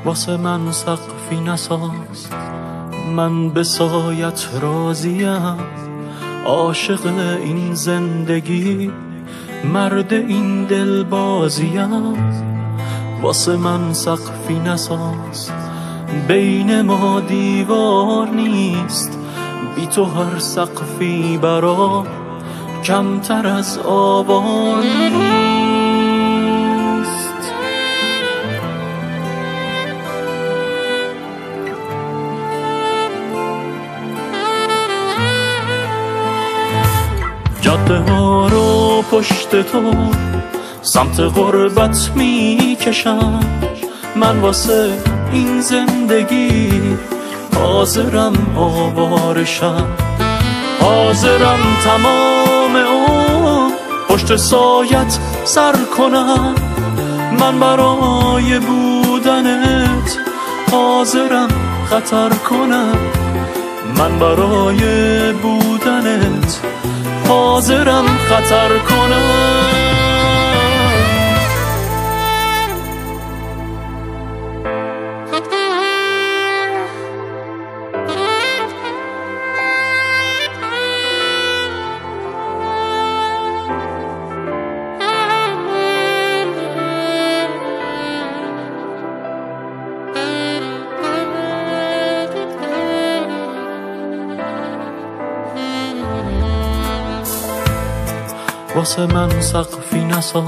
واسه من سقفی نساز، من به سایت راضیم، عاشق این زندگی، مرد این دل بازیم. واسه من سقفی نساز، بین ما دیوار نیست، بی تو هر سقفی برا کمتر از آوار نیست. جاده ها رو پشت تو سمت غربت می کشم، من واسه این زندگی حاضرم آوارشم، حاضرم تمام اون پشت سایت سر کنم، من برای بودنت حاضرم خطر کنم، من برای بودنت حاضرم خطر کنم. واسه من سقفی نساز،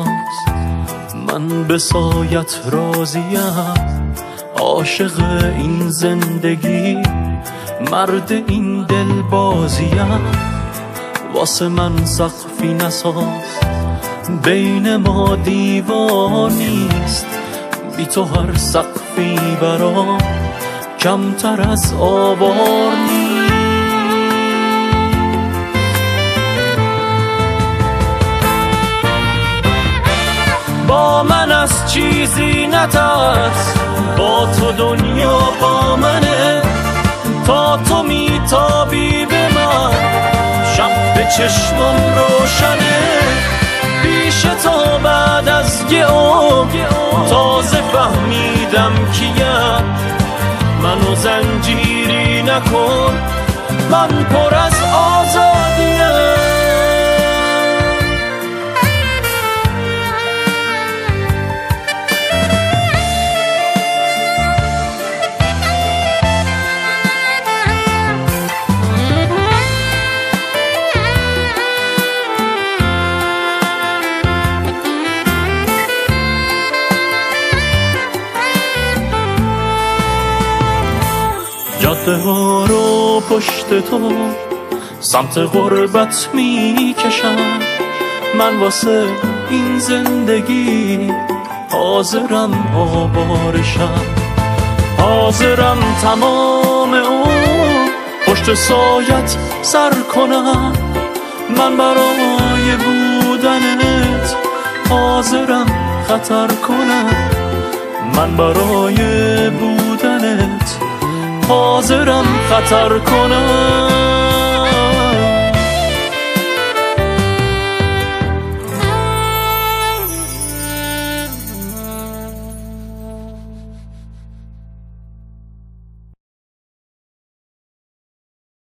من به سایت راضیم، عاشق این زندگی، مرد این دل بازیم. واسه من سقفی نساز، بین ما دیوار نیست، بی تو هر سقفی برام کمتر از آوار نیست. با من از چیزی نترس، با تو دنیا با منه، تا تو میتابی به من شب به چشمم روشنه، پیش تو بعد از یه عمر تازه فهمیدم کیم، منو زنجیری نکن، من پر از آزادیم. جاده ها رو پشت تو سمت غربت می کشم، من واسه این زندگی حاضرم آوارشم، حاضرم تمام اون پشت سایت سر کنم، من برای بودنت حاضرم خطر کنم، من برای بودنت حاضرم خطر کنم.